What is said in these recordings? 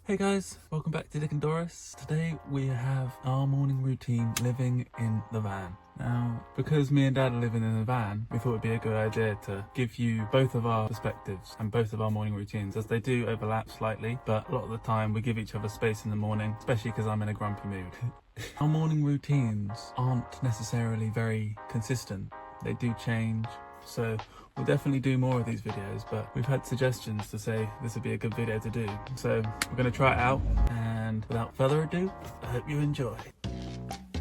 Hey guys, welcome back to Dick and Dorris. Today we have our morning routine living in the van. Now, because me and Dad are living in the van, we thought it'd be a good idea to give you both of our perspectives and both of our morning routines, as they do overlap slightly, but a lot of the time we give each other space in the morning, especially because I'm in a grumpy mood. Our morning routines aren't necessarily very consistent. They do change, so we'll definitely do more of these videos, but we've had suggestions to say this would be a good video to do. So we're going to try it out, and without further ado, I hope you enjoy.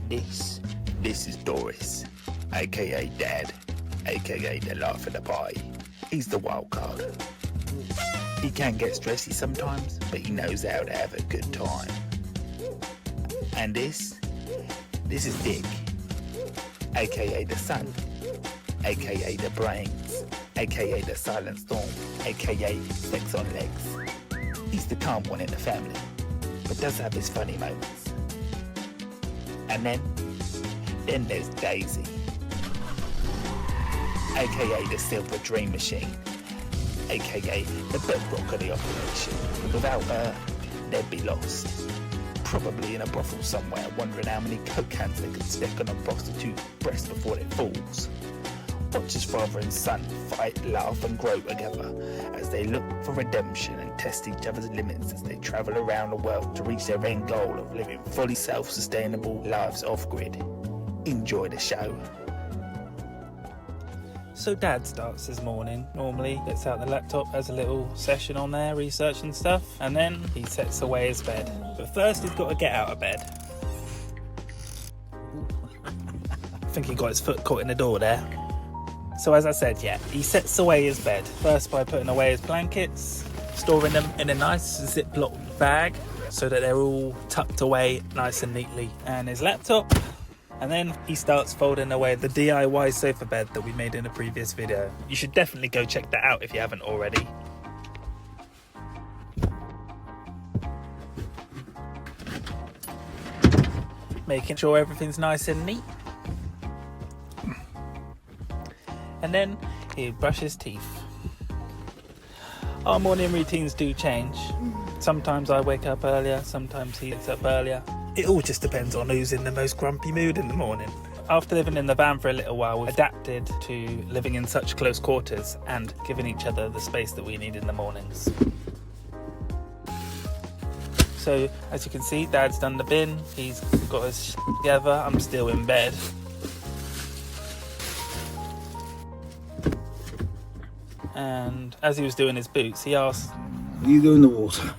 This is Dorris, aka Dad, aka the life of the party. He's the wild card. He can get stressy sometimes, but he knows how to have a good time. And this is Dick, aka the sun, aka the brains, aka the silent storm, aka sex on legs. He's the calm one in the family, but does have his funny moments. And then there's Daisy, aka the silver dream machine, aka the bedrock of the operation. Without her, they'd be lost. Probably in a brothel somewhere, wondering how many coke cans they could stick on a prostitute's breast before it falls. Watch as father and son fight, laugh and grow together as they look for redemption and test each other's limits as they travel around the world to reach their end goal of living fully self-sustainable lives off-grid. Enjoy the show. So Dad starts his morning, normally gets out the laptop, has a little session on there, researching stuff, and then he sets away his bed. But first he's got to get out of bed. I think he got his foot caught in the door there. So as I said, he sets away his bed, first by putting away his blankets, storing them in a nice Ziploc bag so that they're all tucked away nice and neatly, and his laptop. And then he starts folding away the DIY sofa bed that we made in a previous video. You should definitely go check that out if you haven't already. Making sure everything's nice and neat. And then he brushes teeth. Our morning routines do change. Sometimes I wake up earlier, sometimes he gets up earlier. It all just depends on who's in the most grumpy mood in the morning. After living in the van for a little while, we've adapted to living in such close quarters and giving each other the space that we need in the mornings. So, as you can see, Dad's done the bin, he's got his shit together, I'm still in bed. And as he was doing his boots, he asked, You go in the water.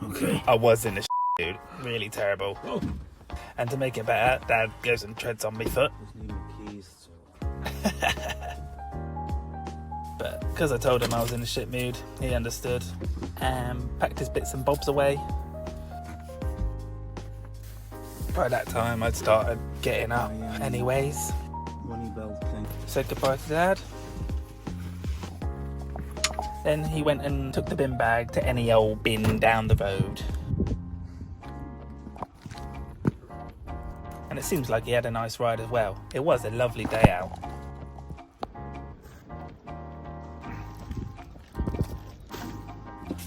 Okay. I was in the dude, really terrible. Oh. And to make it better, Dad goes and treads on my foot. But because I told him I was in a shit mood, he understood and packed his bits and bobs away. By that time, I'd started getting up anyways. Said goodbye to Dad. Then he went and took the bin bag to any old bin down the road. And it seems like he had a nice ride as well. It was a lovely day out.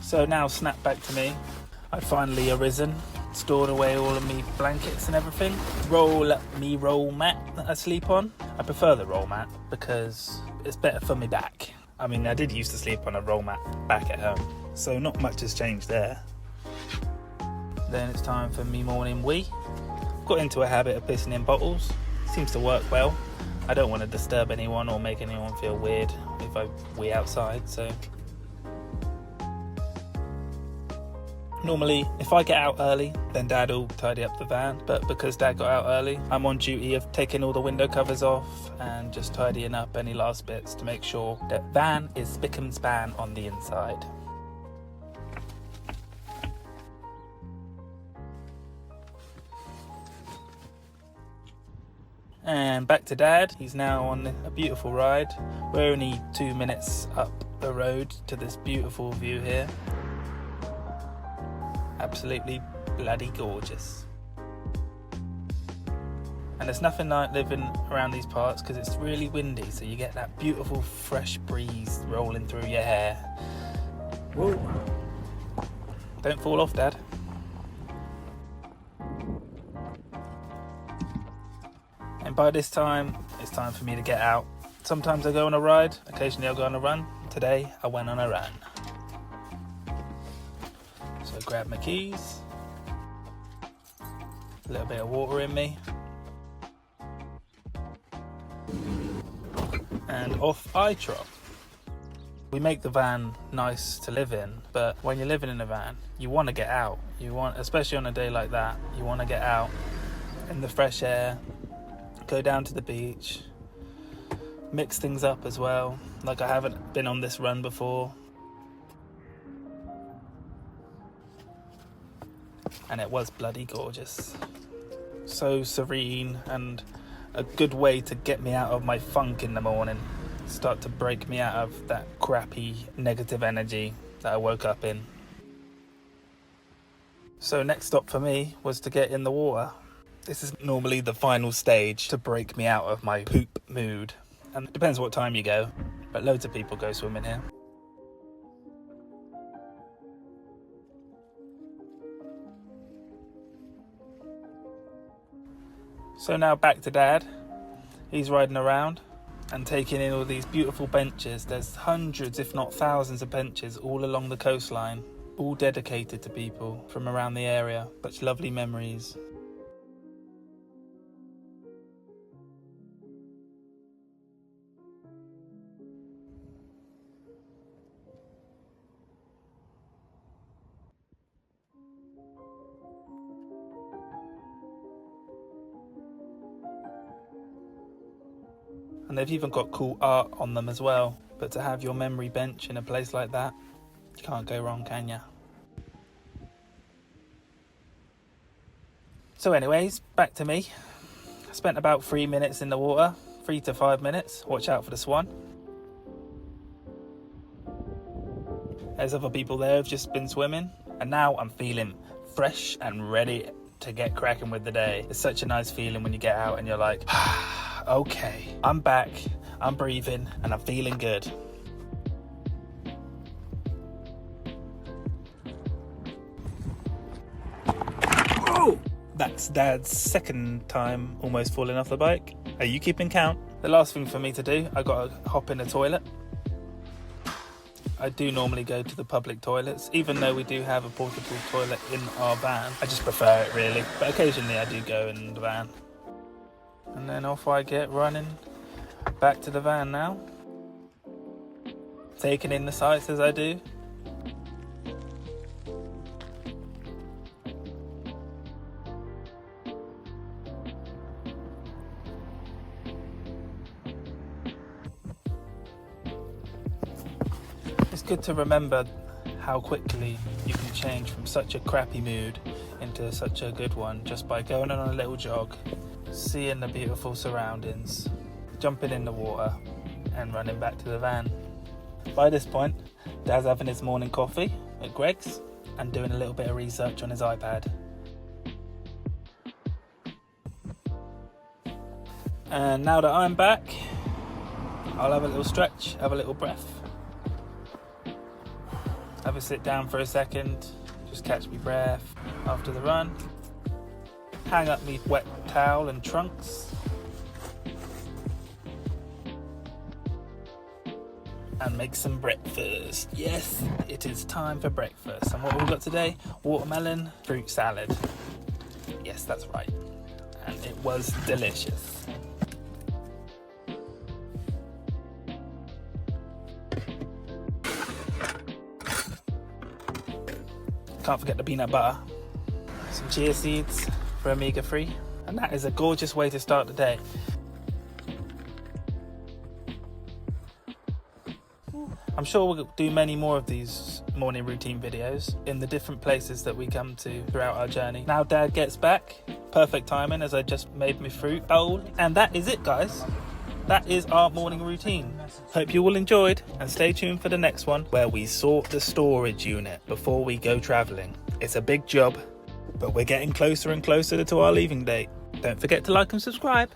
So now snap back to me. I'd finally arisen, stored away all of me blankets and everything. Roll mat that I sleep on. I prefer the roll mat because it's better for me back. I mean, I did used to sleep on a roll mat back at home, so not much has changed there. Then it's time for me morning wee. Got into a habit of pissing in bottles. Seems to work well. I don't want to disturb anyone or make anyone feel weird if I wee outside, so... Normally, if I get out early, then Dad will tidy up the van, but because Dad got out early, I'm on duty of taking all the window covers off and just tidying up any last bits to make sure that van is spick and span on the inside. And back to Dad. He's now on a beautiful ride. We're only 2 minutes up the road to this beautiful view here. Absolutely bloody gorgeous. And there's nothing like living around these parts because it's really windy, so you get that beautiful fresh breeze rolling through your hair. Whoa. Don't fall off, Dad. And by this time, it's time for me to get out. Sometimes I go on a ride, occasionally I'll go on a run. Today, I went on a run. So grab my keys, a little bit of water in me, and off I trot. We make the van nice to live in, but when you're living in a van, you want to get out. Especially on a day like that, you want to get out in the fresh air, go down to the beach, mix things up as well. Like I haven't been on this run before. And it was bloody gorgeous. So serene, and a good way to get me out of my funk in the morning. Start to break me out of that crappy negative energy that I woke up in. So next stop for me was to get in the water. This is normally the final stage to break me out of my poop mood. And it depends what time you go, but loads of people go swimming here. So now back to Dad. He's riding around and taking in all these beautiful benches. There's hundreds, if not thousands of benches all along the coastline, all dedicated to people from around the area. Such lovely memories. And they've even got cool art on them as well. But to have your memory bench in a place like that, you can't go wrong, can ya? So anyways, back to me. I spent about 3 minutes in the water, 3 to 5 minutes. Watch out for the swan. There's other people there who've just been swimming. And now I'm feeling fresh and ready to get cracking with the day. It's such a nice feeling when you get out and you're like, okay, I'm back, I'm breathing, and I'm feeling good. Oh! That's Dad's second time almost falling off the bike. Are you keeping count? The last thing for me to do, I got to hop in the toilet. I do normally go to the public toilets, even though we do have a portable toilet in our van. I just prefer it really, but occasionally I do go in the van. And then off I get running back to the van now. Taking in the sights as I do. It's good to remember how quickly you can change from such a crappy mood into such a good one just by going on a little jog, seeing the beautiful surroundings, jumping in the water and running back to the van. By this point, Dad's having his morning coffee at Greg's and doing a little bit of research on his iPad. And now that I'm back, I'll have a little stretch, have a little breath, have a sit down for a second, just catch me breath after the run, hang up me wet towel and trunks, and make some breakfast. Yes, it is time for breakfast. And what have we got today? Watermelon fruit salad. Yes, that's right. And it was delicious. Can't forget the peanut butter. Some chia seeds for omega-3. And that is a gorgeous way to start the day. I'm sure we'll do many more of these morning routine videos in the different places that we come to throughout our journey. Now Dad gets back, perfect timing as I just made my fruit bowl. And that is it, guys. That is our morning routine. Hope you all enjoyed, and stay tuned for the next one where we sort the storage unit before we go travelling. It's a big job, but we're getting closer and closer to our leaving date. Don't forget to like and subscribe.